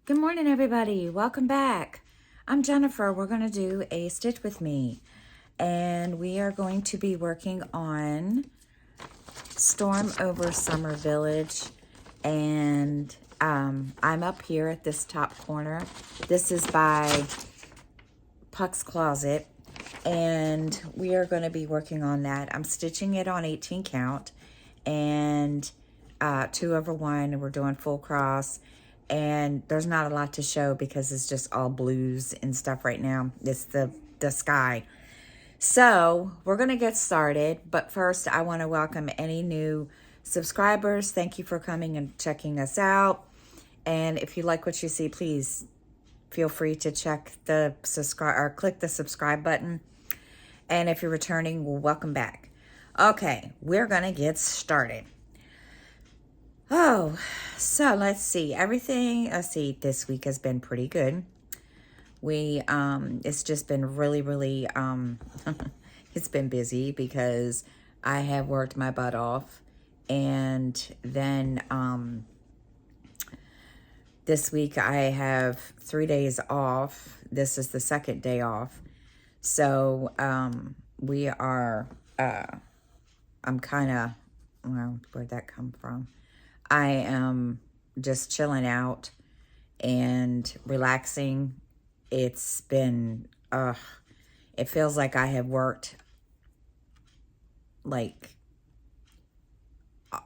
Good morning, everybody. Welcome back. I'm Jennifer. We're going to do a stitch with me, and we are going to be working on Storm Over Summer Village, and I'm up here at this top corner. This is by Puck's Closet, and we are going to be working on that. I'm stitching it on 18 count and 2/1, and we're doing full cross. And there's not a lot to show because it's just all blues and stuff right now. It's the sky. So we're going to get started. But first, I want to welcome any new subscribers. Thank you for coming and checking us out. And if you like what you see, please feel free to check the subscribe or click the subscribe button. And if you're returning, well, welcome back. Okay, we're going to get started. Oh, so let's see. This week has been pretty good. It's just been really, it's been busy because I have worked my butt off. And then, this week I have 3 days off. This is the second day off. So, we are, I'm kind of, well, where'd that come from? I am just chilling out and relaxing. It's been, it feels like I have worked like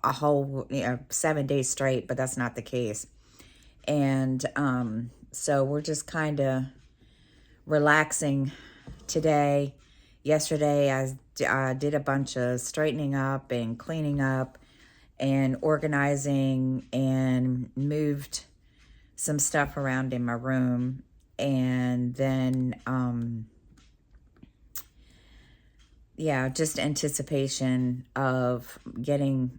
a whole 7 days straight, but that's not the case. And so we're just kind of relaxing today. Yesterday, I did a bunch of straightening up and cleaning up and organizing and moved some stuff around in my room. And then, just anticipation of getting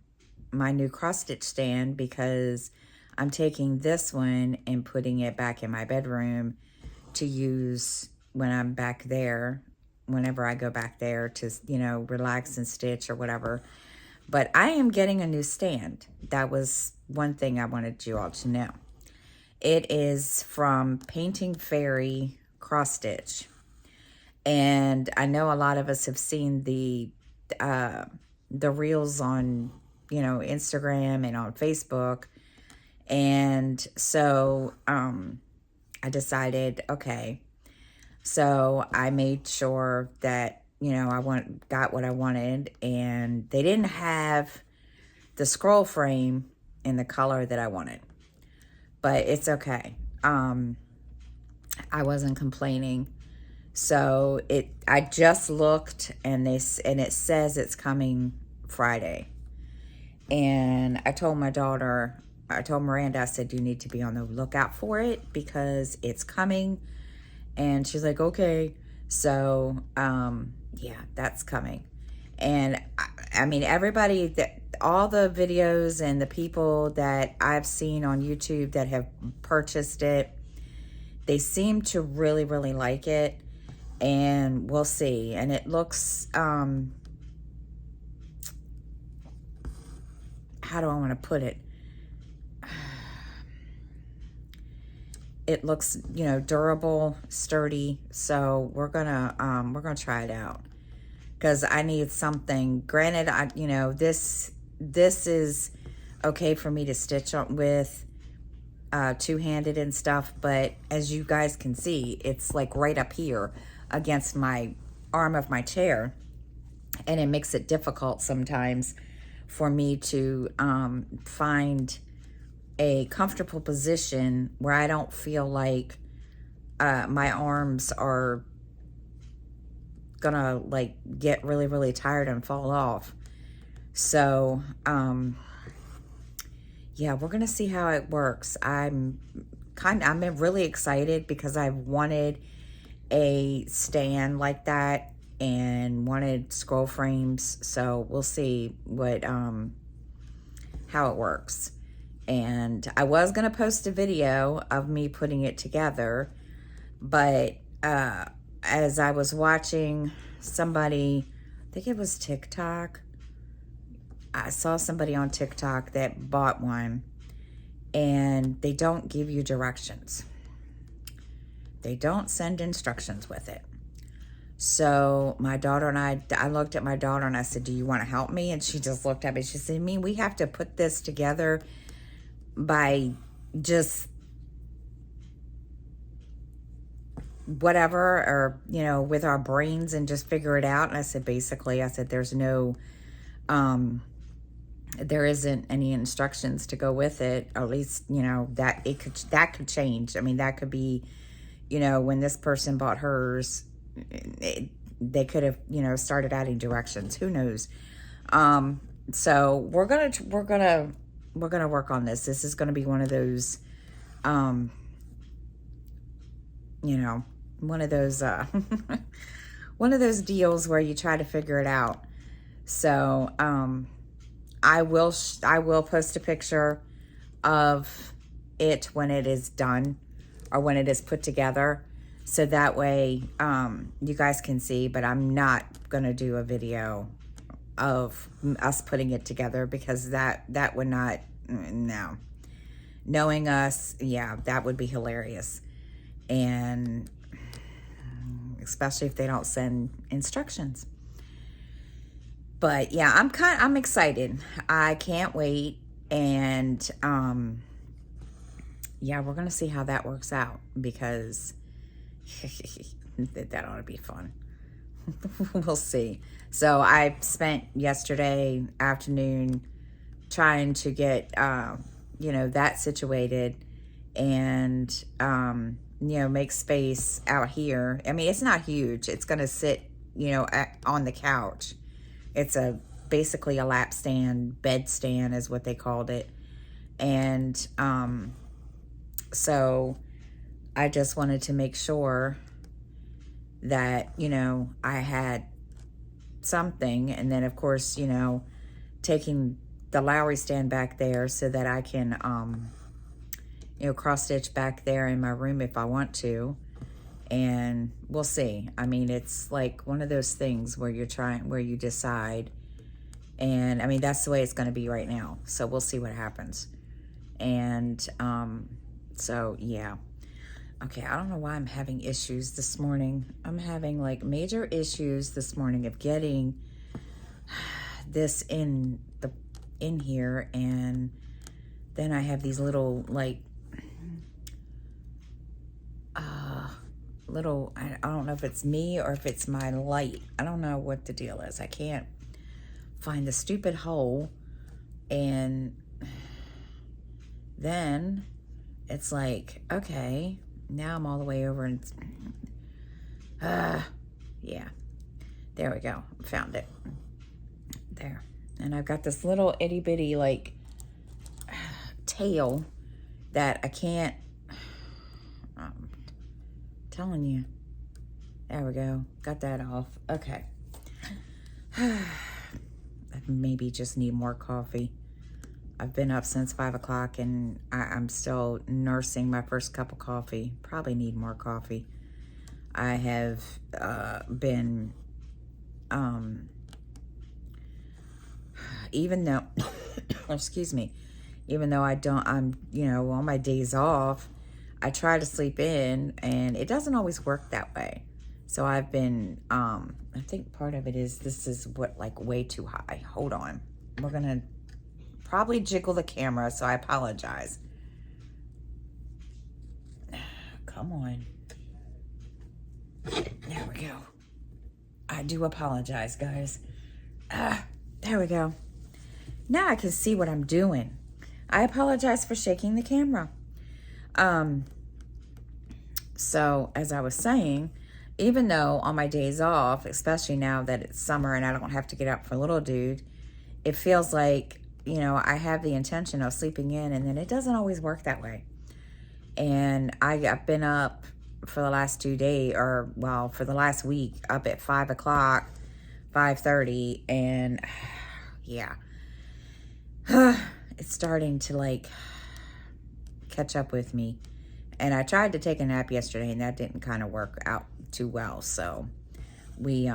my new cross stitch stand, because I'm taking this one and putting it back in my bedroom to use when I'm back there, whenever I go back there to, relax and stitch or whatever. But I am getting a new stand. That was one thing I wanted you all to know. It is from Painting Fairy Cross Stitch. And I know a lot of us have seen the reels on, Instagram and on Facebook. And so I decided, okay. So I made sure that I got what I wanted, and they didn't have the scroll frame in the color that I wanted, but it's okay. I wasn't complaining. So I just looked, and it says it's coming Friday. And I told Miranda, I said, you need to be on the lookout for it because it's coming. And she's like, okay. So, that's coming. And I mean, all the videos and the people that I've seen on YouTube that have purchased it, they seem to really, really like it. And we'll see. And it looks, how do I want to put it? It looks, durable, sturdy. So we're gonna try it out because I need something. Granted, this is okay for me to stitch with two-handed and stuff, but as you guys can see, it's like right up here against my arm of my chair, and it makes it difficult sometimes for me to find a comfortable position where I don't feel like my arms are gonna like get really, really tired and fall off. So we're gonna see how it works. I'm really excited because I've wanted a stand like that and wanted scroll frames. So we'll see what how it works. And I was going to post a video of me putting it together, but as I was watching somebody, I think it was TikTok, I saw somebody on TikTok that bought one, and they don't give you directions. They don't send instructions with it. So my daughter and I looked at my daughter and I said, do you want to help me? And she just looked at me. She said, we have to put this together by just whatever, or, you know, with our brains and just figure it out. And I said, basically, I said, there's no, there isn't any instructions to go with it. Or at least, you know, that could change. I mean, that could be, you know, when this person bought hers, they could have, you know, started adding directions. Who knows? So we're gonna work on this. This is gonna be one of those, you know, one of those one of those deals where you try to figure it out. So I will post a picture of it when it is done, or when it is put together, so that way you guys can see. But I'm not gonna do a video of us putting it together, because that would not, no. Knowing us, yeah, that would be hilarious. And especially if they don't send instructions. But yeah, I'm excited. I can't wait. And yeah, we're gonna see how that works out, because that ought to be fun. We'll see. So I spent yesterday afternoon trying to get you know, that situated, and you know, make space out here. I mean, it's not huge. It's gonna sit, you know, on the couch. It's basically a lap stand, bed stand is what they called it. And so I just wanted to make sure that, you know, I had something. And then of course, you know, taking the Lowry stand back there so that I can you know, cross stitch back there in my room if I want to. And we'll see. I mean, it's like one of those things where where you decide. And I mean, that's the way it's going to be right now. So we'll see what happens. And so yeah. Okay, I don't know why I'm having issues this morning. I'm having like major issues this morning of getting this in here, and then I have these little like I don't know if it's me or if it's my light. I don't know what the deal is. I can't find the stupid hole, and then it's like, okay, now I'm all the way over, and it's, yeah, there we go, found it there. And I've got this little itty bitty like tail that I can't, telling you. There we go. Got that off. Okay. I maybe just need more coffee. I've been up since 5 o'clock, and I'm still nursing my first cup of coffee. Probably need more coffee. I have been, even though, excuse me, even though I'm, you know, on my days off, I try to sleep in, and it doesn't always work that way. So I've been, I think part of it is this is what, like, way too high. Hold on. We're going to probably jiggle the camera, so I apologize. Come on. There we go. I do apologize, guys. There we go. Now I can see what I'm doing. I apologize for shaking the camera. So as I was saying, even though on my days off, especially now that it's summer and I don't have to get up for little dude, it feels like, you know, I have the intention of sleeping in, and then it doesn't always work that way. And I've been up for the last 2 days, or well, for the last week, up at 5 o'clock, 5:30, and yeah, it's starting to like catch up with me. And I tried to take a nap yesterday, and that didn't kind of work out too well. So we,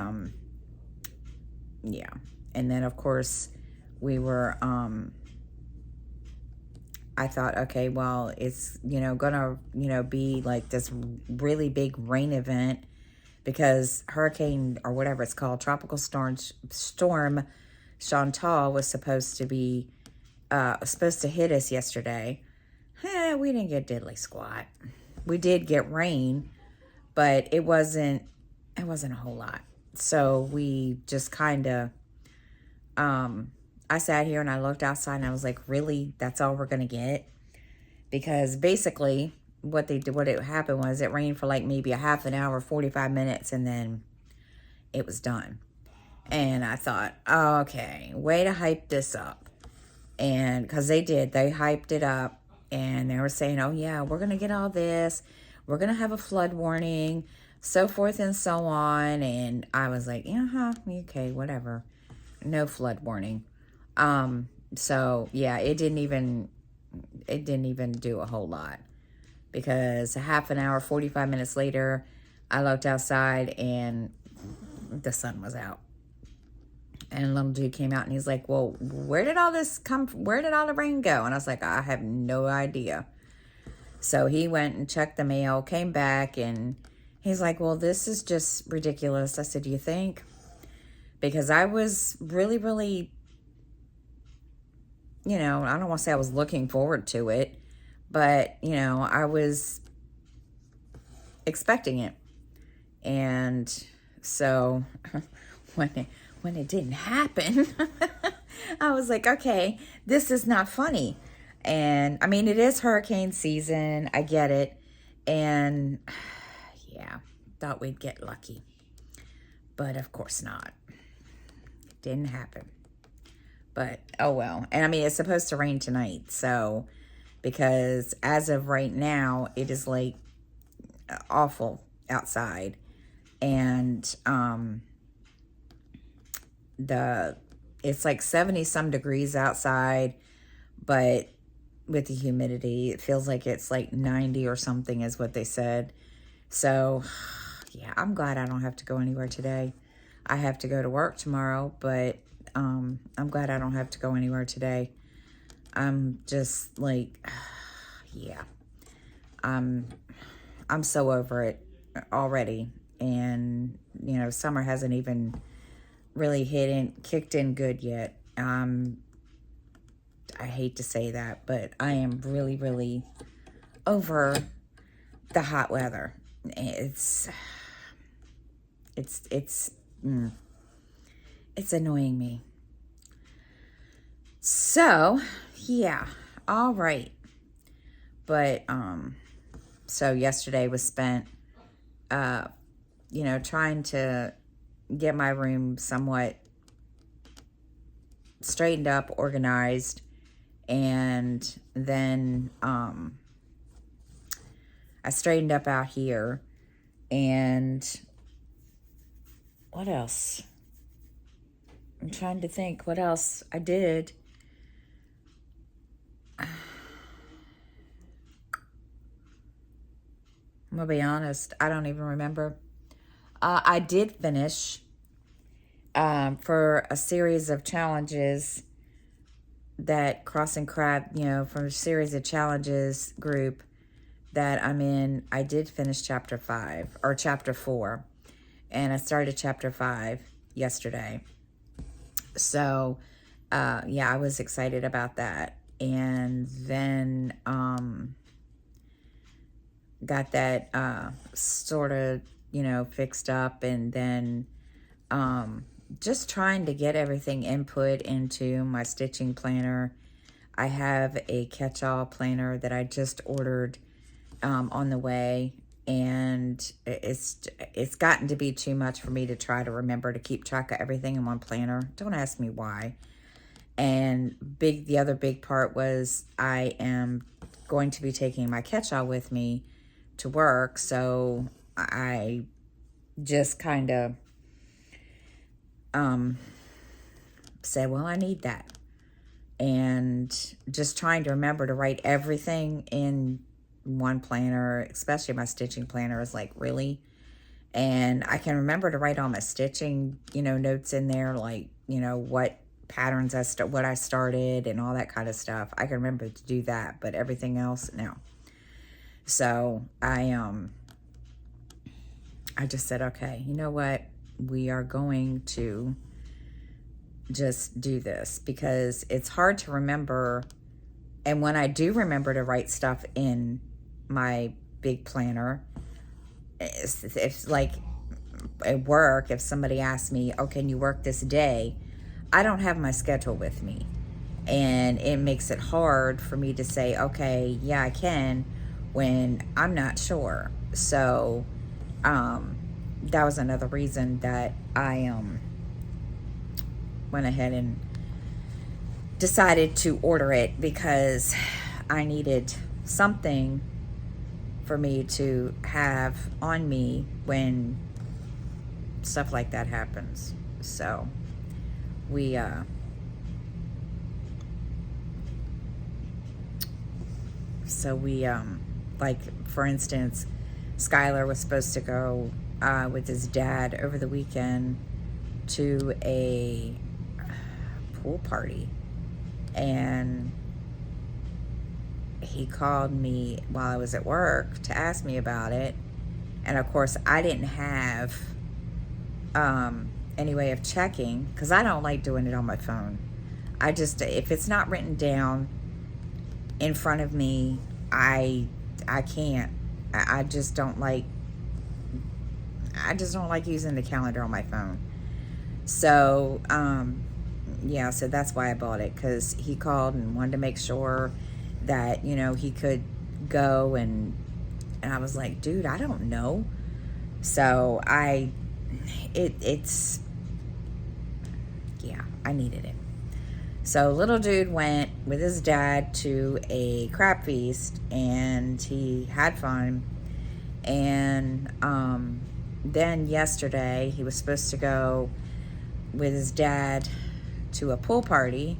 yeah. And then of course we were, I thought, okay, well, it's, gonna, be like this really big rain event because hurricane or whatever it's called, tropical storm Chantal was supposed to hit us yesterday. We didn't get diddly squat. We did get rain, but it wasn't a whole lot. So we just kind of, I sat here and I looked outside and I was like, really, that's all we're going to get? Because basically what it happened was it rained for like maybe a half an hour, 45 minutes, and then it was done. And I thought, oh, okay, way to hype this up. And because they hyped it up, and they were saying, oh yeah, we're going to get all this. We're going to have a flood warning, so forth and so on. And I was like, okay, whatever. No flood warning. So yeah, it didn't even do a whole lot, because a half an hour, 45 minutes later, I looked outside and the sun was out. And little dude came out and he's like, well, where did all the rain go? And I was like, I have no idea. So he went and checked the mail, came back, and he's like, well, this is just ridiculous. I said, do you think? Because I was really, really, I don't want to say I was looking forward to it, but, I was expecting it. And so when it didn't happen, I was like, okay, this is not funny. And I mean, it is hurricane season. I get it. And yeah, thought we'd get lucky. But of course not. It didn't happen. But oh well. And I mean, it's supposed to rain tonight. So, because as of right now, it is like awful outside. And it's like 70 some degrees outside, but with the humidity, it feels like it's like 90 or something is what they said. So yeah, I'm glad I don't have to go anywhere today. I have to go to work tomorrow, but I'm glad I don't have to go anywhere today. I'm just like, yeah, I'm so over it already. And summer hasn't even really kicked in good yet. I hate to say that, but I am really, really over the hot weather. It's annoying me. So, yeah. All right. But, so yesterday was spent, trying to get my room somewhat straightened up, organized, and then I straightened up out here. And what else? I'm trying to think what else I did. I'm gonna be honest, I don't even remember. I did finish for a series of challenges that Cross and Crab, from a series of challenges group that I'm in. I did finish chapter 4, and I started chapter 5 yesterday. So, yeah, I was excited about that. And then got that sort of, fixed up, and then just trying to get everything input into my stitching planner. I have a catch-all planner that I just ordered on the way, and it's gotten to be too much for me to try to remember to keep track of everything in one planner. Don't ask me why. And the other big part was I am going to be taking my catch-all with me to work, so I just kind of said, well, I need that. And just trying to remember to write everything in one planner, especially my stitching planner, is like, really? And I can remember to write all my stitching, notes in there, like, what patterns, what I started and all that kind of stuff. I can remember to do that, but everything else, no. So I just said, okay, you know what? We are going to just do this because it's hard to remember. And when I do remember to write stuff in my big planner, it's like at work, if somebody asks me, oh, can you work this day? I don't have my schedule with me. And it makes it hard for me to say, okay, yeah, I can, when I'm not sure. So that was another reason that I went ahead and decided to order it, because I needed something for me to have on me when stuff like that happens. So we like, for instance, Skylar was supposed to go with his dad over the weekend to a pool party, and he called me while I was at work to ask me about it. And of course I didn't have any way of checking, because I don't like doing it on my phone. I just, if it's not written down in front of me, I can't. I just don't like using the calendar on my phone. So yeah, so that's why I bought it, because he called and wanted to make sure that, you know, he could go, and I was like, dude, I don't know. So it's yeah, I needed it. So little dude went with his dad to a crab feast, and he had fun. And then yesterday he was supposed to go with his dad to a pool party,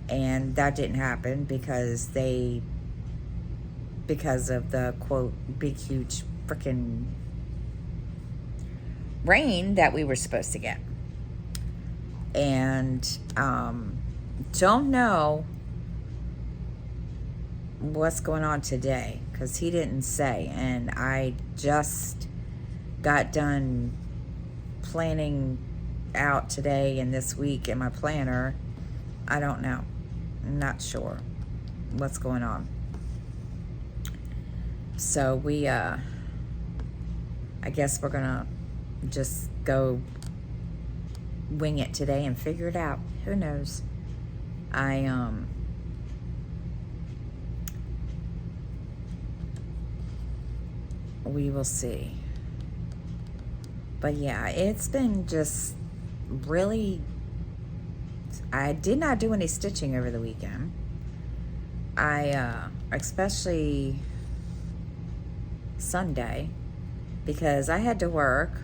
and that didn't happen because of the quote big huge freaking rain that we were supposed to get. And don't know what's going on today, because he didn't say. And I just got done planning out today and this week in my planner. I don't know. I'm not sure what's going on. So we I guess we're gonna just go wing it today and figure it out. Who knows? We will see. But yeah, it's been just really, I did not do any stitching over the weekend. Especially Sunday, because I had to work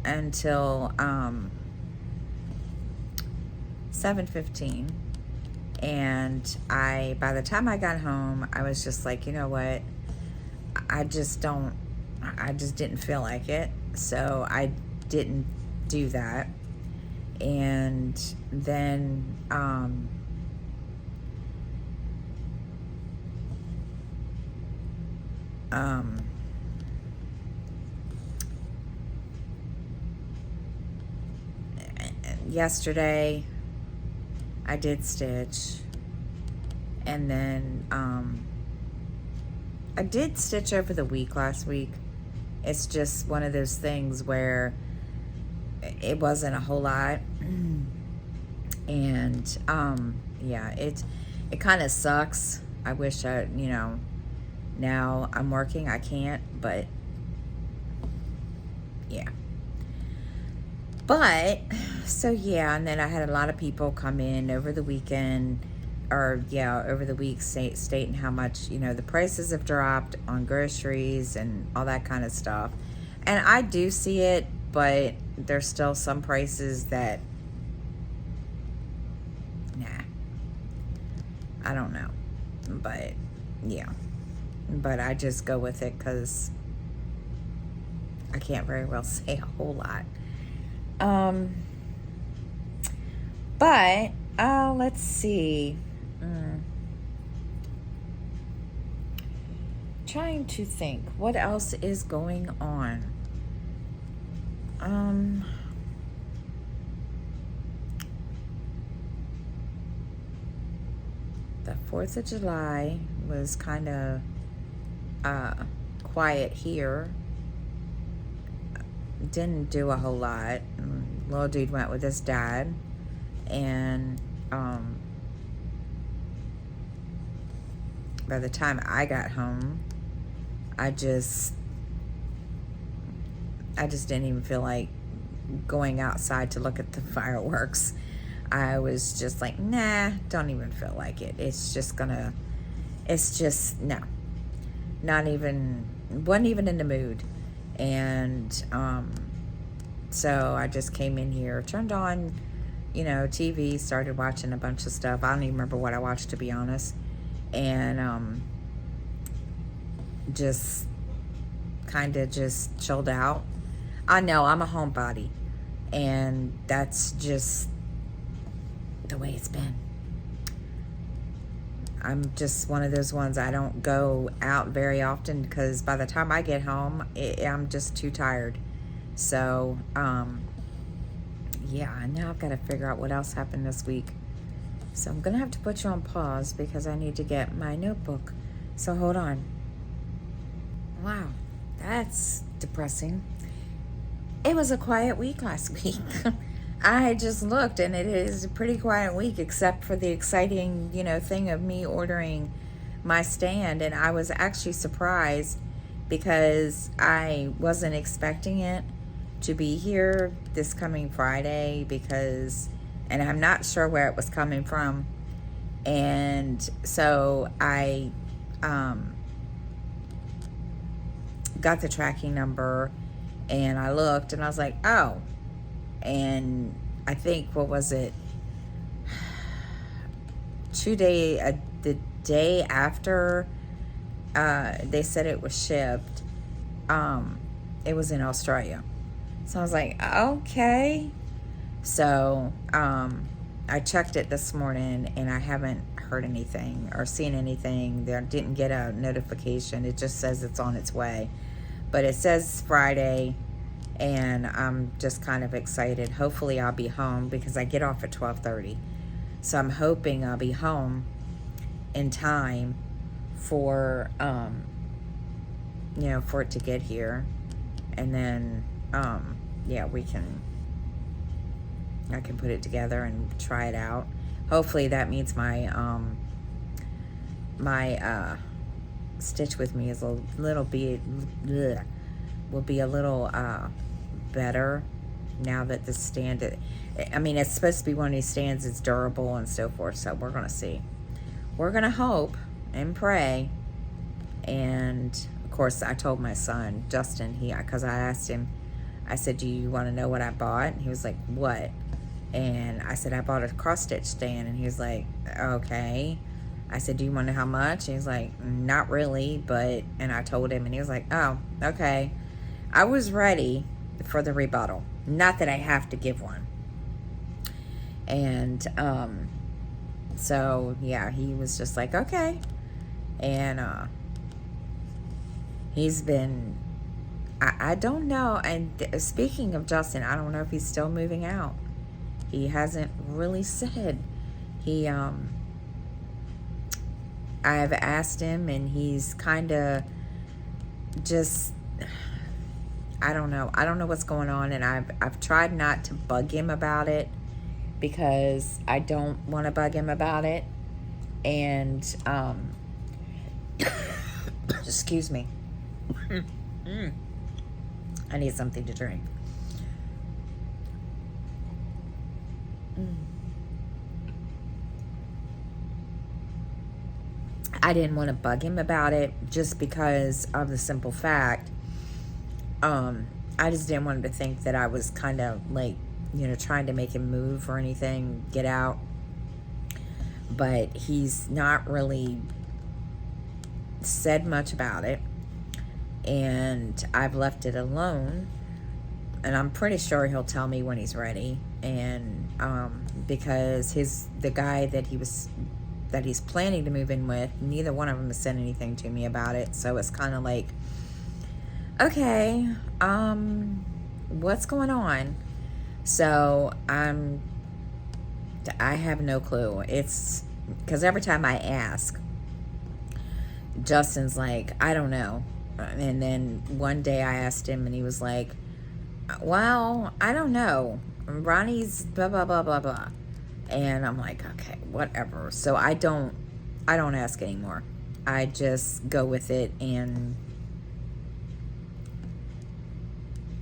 until 7:15, and by the time I got home, I was just like, you know what, I just didn't feel like it, so I didn't do that. And then yesterday I did stitch, and then I did stitch over the week last week. It's just one of those things where it wasn't a whole lot. And yeah, it kind of sucks. I wish now I'm working, I can't, but yeah. But so yeah, and then I had a lot of people come in over the weekend, or yeah, over the week, stating how much, the prices have dropped on groceries and all that kind of stuff. And I do see it, but there's still some prices that, nah, I don't know. But yeah, but I just go with it because I can't very well say a whole lot. But, let's see. Trying to think what else is going on. The 4th of July was kind of quiet here. Didn't do a whole lot. Little dude went with his dad, and by the time I got home, I just didn't even feel like going outside to look at the fireworks. I was just like, nah, don't even feel like it. No, wasn't even in the mood. And so I just came in here, turned on, TV, started watching a bunch of stuff. I don't even remember what I watched, to be honest. And just kind of just chilled out. I know I'm a homebody, and that's just the way it's been. I'm just one of those ones, I don't go out very often because by the time I get home, I'm just too tired. So, yeah, now I've got to figure out what else happened this week. So I'm going to have to put you on pause because I need to get my notebook. So hold on. Wow, that's depressing. It was a quiet week last week. I just looked, and it is a pretty quiet week, except for the exciting, thing of me ordering my stand. And I was actually surprised because I wasn't expecting it to be here this coming Friday and I'm not sure where it was coming from. And so I got the tracking number, and I looked, and I was like, oh. And I think, what was it? The day after they said it was shipped, it was in Australia. So I was like, okay. So I checked it this morning, and I haven't heard anything or seen anything. There didn't get a notification. It just says it's on its way. But it says Friday, and I'm just kind of excited. Hopefully I'll be home because I get off at 12:30. So I'm hoping I'll be home in time for for it to get here. And then yeah, I can put it together and try it out. Hopefully that means my stitch with me is a little bit will be a little better now that the stand, it's supposed to be one of these stands that's durable and so forth. So we're gonna see. We're gonna hope and pray. And of course, I told my son Justin, because I asked him, I said, do you want to know what I bought? And he was like, what? And I said, I bought a cross stitch stand. And he was like, okay. I said, do you want to know how much? And he was like, not really, and I told him, and he was like, oh, okay. I was ready for the rebuttal. Not that I have to give one. And so yeah, he was just like, okay. And he's been, I don't know. And speaking of Justin, I don't know if he's still moving out. He hasn't really said. I've asked him, and he's kind of just, I don't know what's going on. And I've tried not to bug him about it because I don't want to bug him about it. And excuse me. I need something to drink. I didn't want to bug him about it just because of the simple fact, I just didn't want him to think that I was kind of like, trying to make him move or anything, get out. But he's not really said much about it, and I've left it alone. and I'm pretty sure he'll tell me when he's ready. And because the guy that he's planning to move in with, neither one of them has said anything to me about it. So it's kind of like, okay, what's going on? So I have no clue. It's because every time I ask, Justin's like, I don't know. And then one day I asked him and he was like, well, I don't know. Ronnie's blah, blah, blah, blah, blah. And I'm like, okay, whatever. So I don't ask anymore. I just go with it, and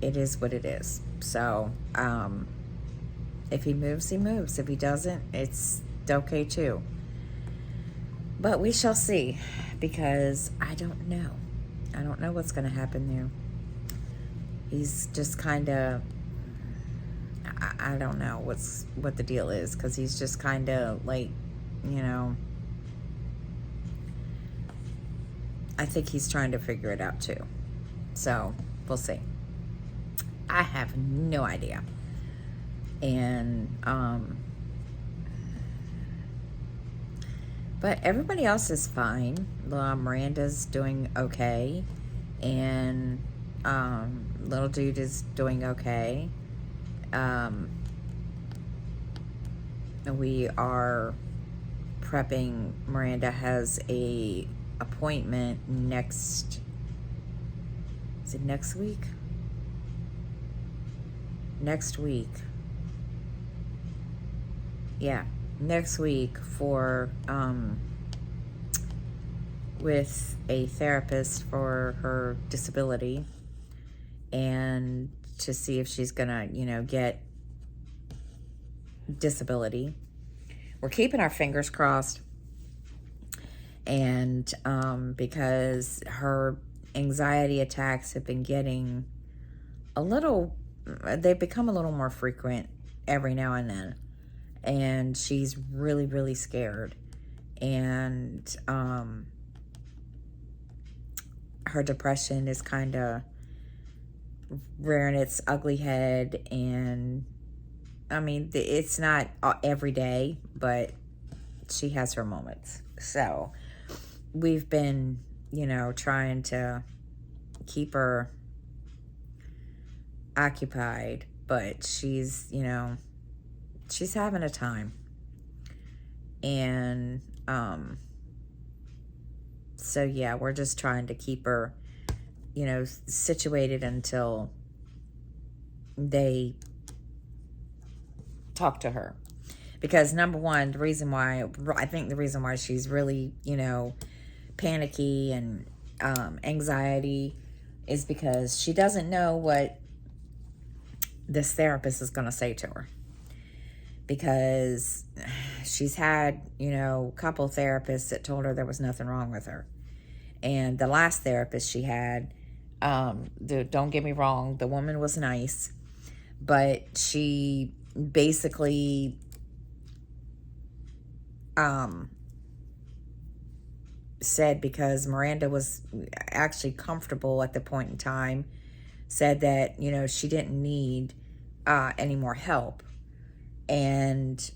it is what it is. So, if he moves, he moves. If he doesn't, it's okay too. But we shall see, because I don't know. I don't know what's going to happen there. He's just kind of, I don't know what the deal is, because he's just kind of like, I think he's trying to figure it out too. So we'll see. I have no idea. And but everybody else is fine. Miranda's doing okay, and little dude is doing okay. We are prepping. Miranda has a appointment next, is it next week? Next week. Yeah, next week for with a therapist for her disability, and to see if she's gonna, get disability. We're keeping our fingers crossed, and because her anxiety attacks have been getting they've become a little more frequent every now and then, and she's really, really scared, and her depression is kind of rearing its ugly head. And I mean, it's not every day, but she has her moments. So we've been, trying to keep her occupied, but she's having a time. And so yeah, we're just trying to keep her, situated until they talk to her. Because number one, the reason why she's really, panicky and anxiety is because she doesn't know what this therapist is going to say to her. Because she's had, a couple therapists that told her there was nothing wrong with her. And the last therapist she had, don't get me wrong, the woman was nice, but she basically said, because Miranda was actually comfortable at the point in time, said that, she didn't need any more help. And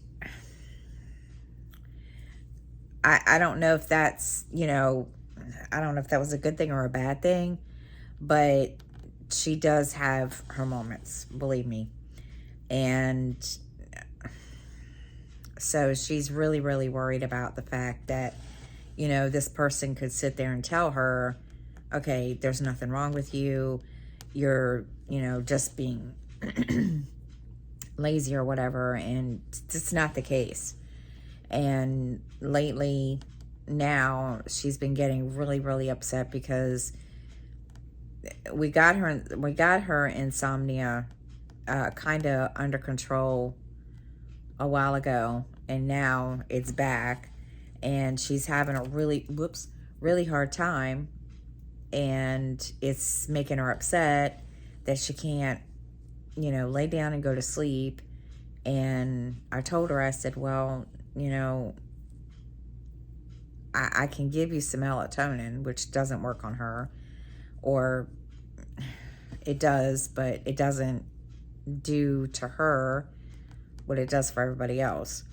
I don't know if that's, I don't know if that was a good thing or a bad thing, but she does have her moments, believe me. And so she's really, really worried about the fact that, this person could sit there and tell her, okay, there's nothing wrong with you. You're, just being lazy or whatever. And it's not the case. And lately now she's been getting really, really upset because we got her insomnia kind of under control a while ago, and now it's back, and she's having a really hard time, and it's making her upset that she can't, lay down and go to sleep. And I told her, I said, well, I can give you some melatonin, which doesn't work on her, or it does, but it doesn't do to her what it does for everybody else.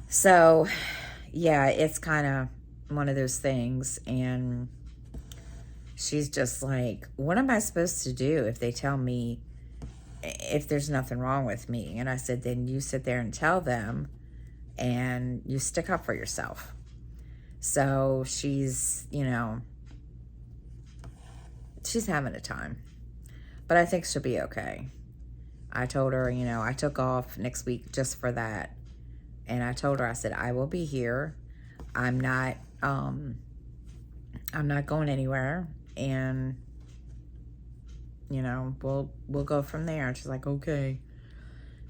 So, yeah, it's kind of one of those things. And she's just like, what am I supposed to do if they tell me if there's nothing wrong with me? And I said, then you sit there and tell them and you stick up for yourself. So she's, she's having a time. But I think she'll be okay. I told her, I took off next week just for that. And I told her, I said, I will be here. I'm not going anywhere. And, we'll go from there. And she's like, okay.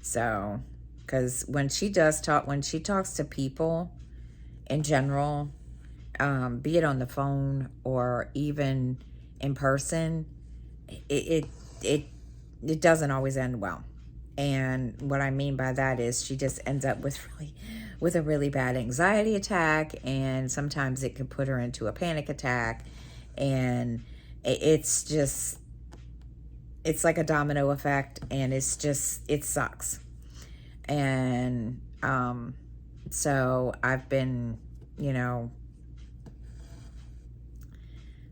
So, because when she talks to people in general, be it on the phone or even in person, it doesn't always end well. And what I mean by that is she just ends up with a really bad anxiety attack, and sometimes it could put her into a panic attack, and it's like a domino effect, and it sucks. And so I've been,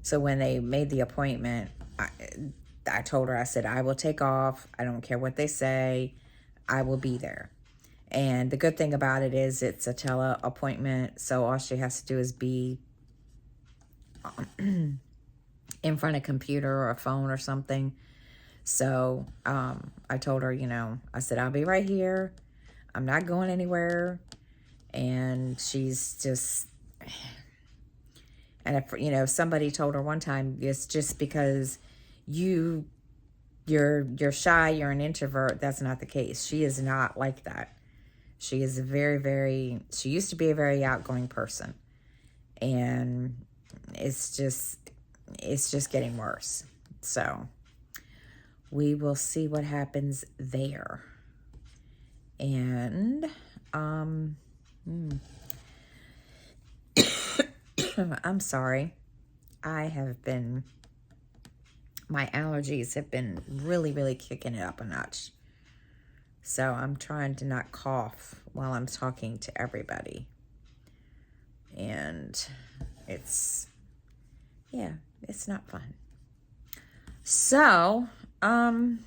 so when they made the appointment, I told her, I said, I will take off. I don't care what they say. I will be there. And the good thing about it is it's a tele appointment. So all she has to do is be in front of a computer or a phone or something. So I told her, I said, I'll be right here. I'm not going anywhere. And she's just, and if, somebody told her one time, it's just because you're shy, you're an introvert. That's not the case. She is not like that. She is she used to be a very outgoing person, and it's just getting worse. So we will see what happens there. And I'm sorry. My allergies have been really, really kicking it up a notch. So I'm trying to not cough while I'm talking to everybody. And it's not fun. So, trying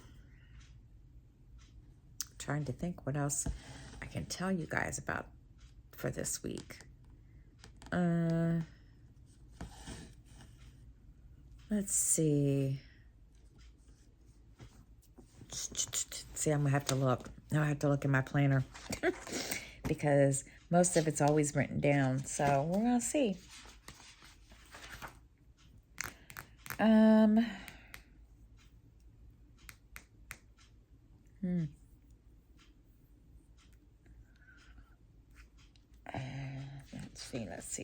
to think what else I can tell you guys about for this week. Let's see. See, I'm gonna have to look. Now I have to look in my planner because most of it's always written down. So we're gonna see.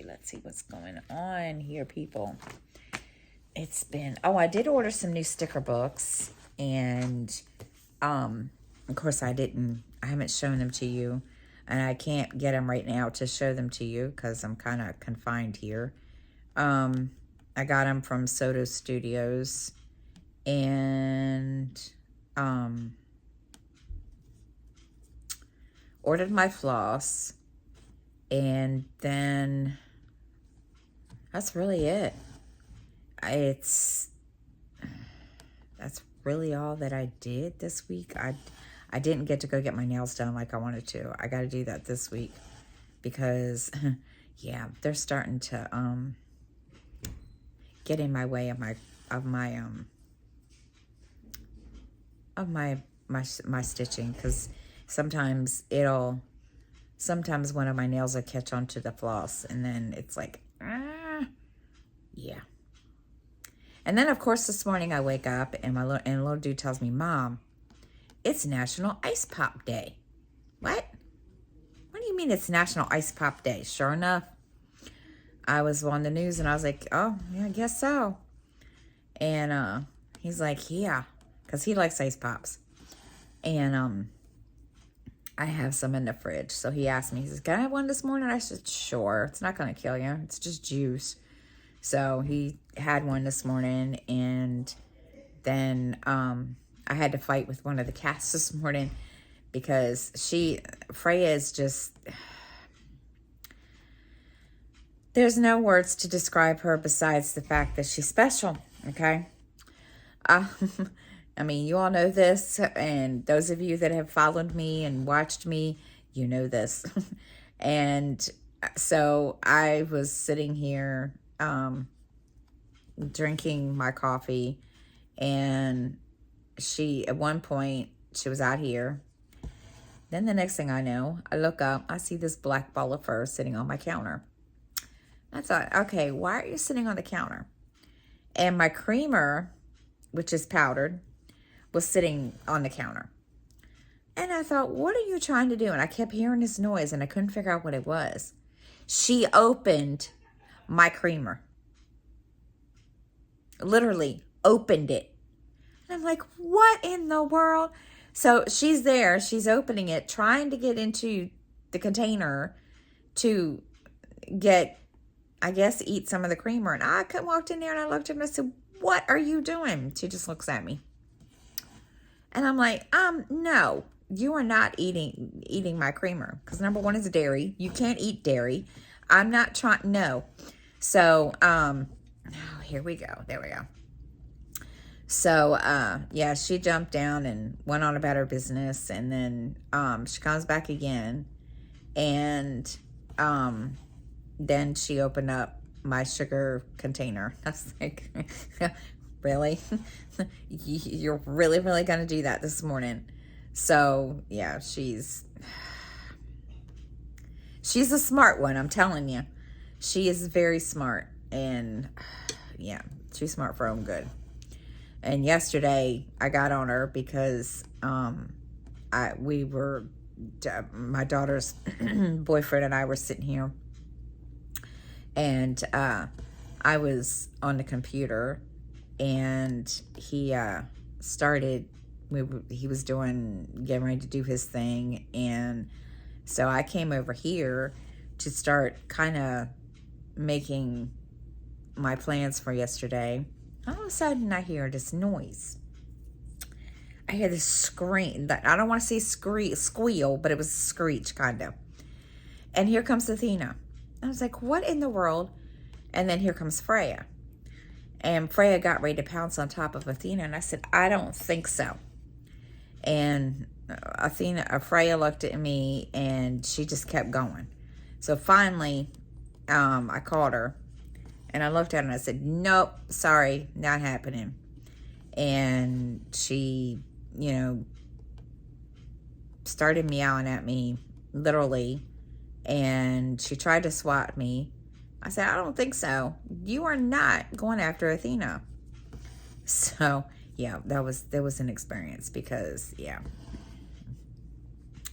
Let's see what's going on here, people. It's been, I did order some new sticker books, and of course I haven't shown them to you, and I can't get them right now to show them to you because I'm kind of confined here. I got them from Soto Studios, and ordered my floss, and then that's really it. That's really all that I did this week. I didn't get to go get my nails done like I wanted to. I got to do that this week because yeah, they're starting to get in my way of my stitching, because sometimes one of my nails will catch onto the floss, and then it's like yeah. And then, of course, this morning I wake up and little dude tells me, Mom, it's National Icepop Day. What? What do you mean it's National Icepop Day? Sure enough, I was on the news and I was like, oh, yeah, I guess so. And he's like, yeah, because he likes ice pops. And I have some in the fridge. So he asked me, he says, can I have one this morning? I said, sure. It's not going to kill you. It's just juice. So he had one this morning, and then I I had to fight with one of the cats this morning because Freya is just, there's no words to describe her besides the fact that she's special, okay? Uh, I mean, you all know this, and those of you that have followed me and watched me, you know this. And so I was sitting here drinking my coffee, and at one point, she was out here. Then the next thing I know, I look up, I see this black ball of fur sitting on my counter. I thought, okay, why are you sitting on the counter? And my creamer, which is powdered, was sitting on the counter. And I thought, what are you trying to do? And I kept hearing this noise, and I couldn't figure out what it was. She opened my creamer. Literally opened it. And I'm like, what in the world? So she's there. She's opening it, trying to get into the container to get, I guess, eat some of the creamer. And I walked in there, and I looked at her and I said, what are you doing? She just looks at me. And I'm like, no, you are not eating my creamer. Because number one is dairy. You can't eat dairy. I'm not trying, no. So, oh, here we go. There we go. So, yeah, she jumped down and went on about her business. And then she comes back again. And then she opened up my sugar container. I was like, really? You're really going to do that this morning? So, yeah, she's a smart one, I'm telling you. She is very smart. And, yeah, she's smart for her own good. And yesterday, I got on her because my daughter's boyfriend and I were sitting here. And I was on the computer, and he was getting ready to do his thing. And so I came over here to start kind of making my plans for yesterday. All of a sudden, I hear this noise. I hear this scream. I don't want to say squeal, but it was a screech, kind of. And here comes Athena. I was like, what in the world? And then here comes Freya. And Freya got ready to pounce on top of Athena. And I said, I don't think so. And Freya looked at me, and she just kept going. So finally, I called her. And I looked at her and I said, nope, sorry, not happening. And she, started meowing at me, literally. And she tried to swat me. I said, I don't think so. You are not going after Athena. So, yeah, there was an experience because, yeah.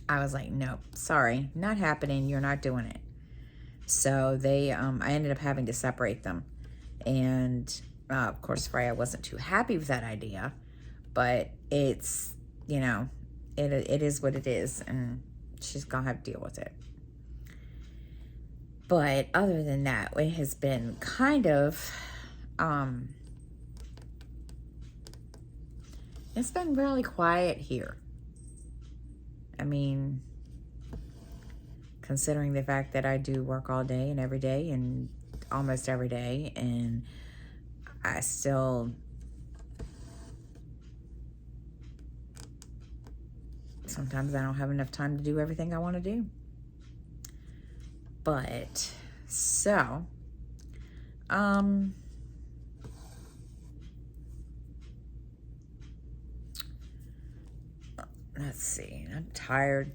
I was like, nope, sorry, not happening. You're not doing it. So I ended up having to separate them. And, of course, Freya wasn't too happy with that idea. But it's, it is what it is. And she's going to have to deal with it. But other than that, it has been kind of, it's been really quiet here. I mean, considering the fact that I do work all day and every day and almost every day, and I still sometimes I don't have enough time to do everything I want to do. But so let's see, I'm tired.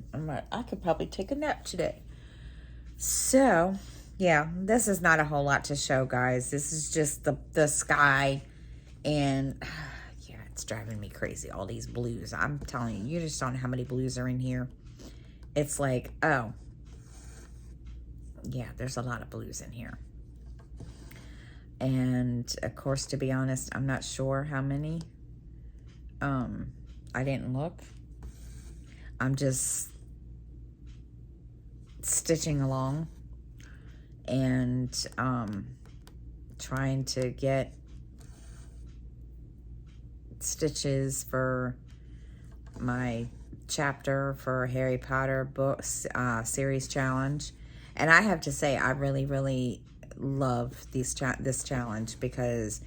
I could probably take a nap today. So, yeah, this is not a whole lot to show, guys. This is just the sky, and yeah, it's driving me crazy, all these blues. I'm telling you, you just don't know how many blues are in here. It's like, oh, yeah, there's a lot of blues in here. And, of course, to be honest, I'm not sure how many. I didn't look. I'm just stitching along and trying to get stitches for my chapter for Harry Potter books series challenge. And I have to say, I really, really love this challenge because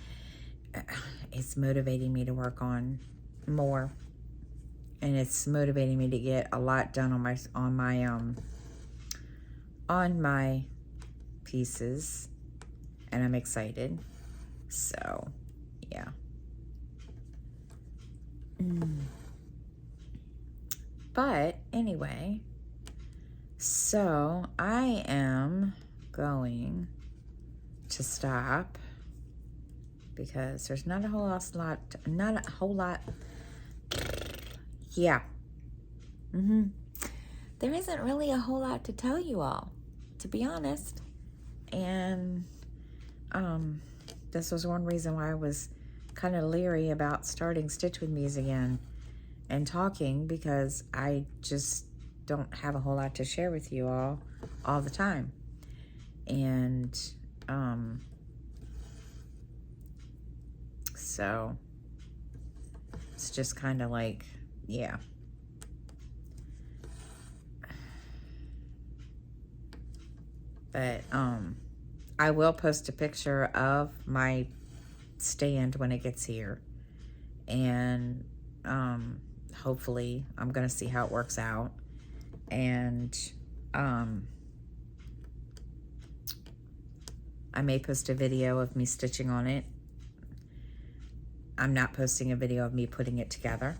it's motivating me to work on more, and it's motivating me to get a lot done on my pieces, and I'm excited. So yeah. But anyway, so I am going to stop because there's not a whole lot. Yeah. There isn't really a whole lot to tell you all, to be honest. And this was one reason why I was kind of leery about starting Stitch With Me's again and talking, because I just don't have a whole lot to share with you all the time. And so it's just kind of like, yeah. But I will post a picture of my stand when it gets here, and hopefully I'm gonna see how it works out, and I may post a video of me stitching on it. I'm not posting a video of me putting it together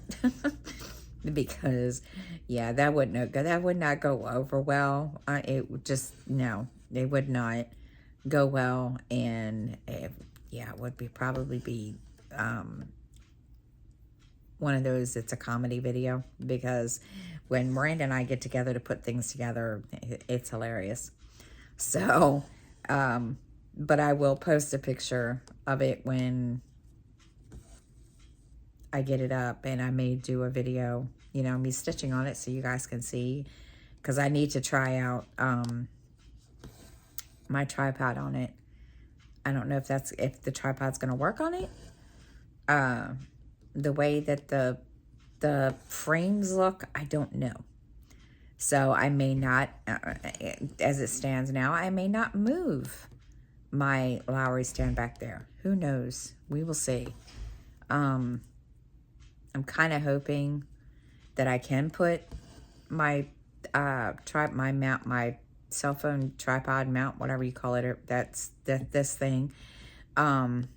because yeah, that would not go over well. It would just, no, it would not go well, and it would probably be one of those, it's a comedy video, because when Miranda and I get together to put things together, it's hilarious. So but I will post a picture of it when I get it up, and I may do a video, you know, me stitching on it so you guys can see, because I need to try out my tripod on it. I don't know if the tripod's going to work on it. The way that the frames look, I don't know. So I may not, as it stands now, I may not move my Lowry stand back there. Who knows? We will see. I'm kind of hoping that I can put my my cell phone tripod mount, whatever you call it, this thing. Kind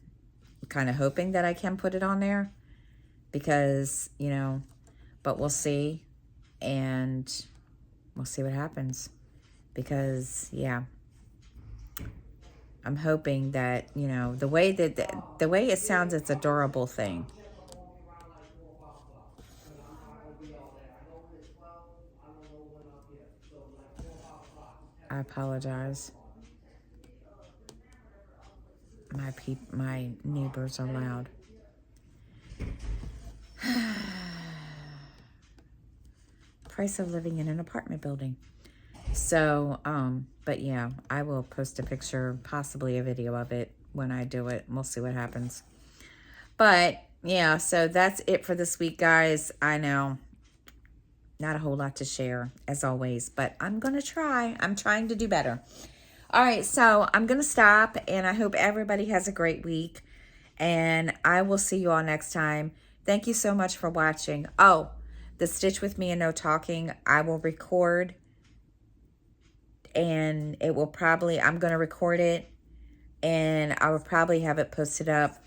of hoping that I can put it on there, because, you know, but we'll see, and we'll see what happens, because yeah, I'm hoping that, you know, the way it sounds, it's a durable thing. I apologize. My neighbors are loud. Price of living in an apartment building. So, but yeah, I will post a picture, possibly a video of it when I do it. We'll see what happens. But yeah, so that's it for this week, guys. I know, not a whole lot to share, as always, but I'm going to try. I'm trying to do better. All right, so I'm going to stop, and I hope everybody has a great week, and I will see you all next time. Thank you so much for watching. Oh, the Stitch With Me and No Talking, I will record, and it will probably, I'm going to record it, and I will probably have it posted up.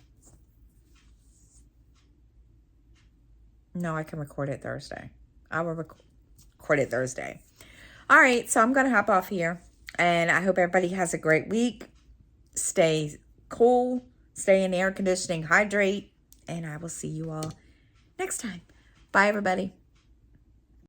No, I can record it Thursday. I will record it Thursday. All right, so I'm going to hop off here, and I hope everybody has a great week. Stay cool, stay in air conditioning, hydrate, and I will see you all next time. Bye, everybody.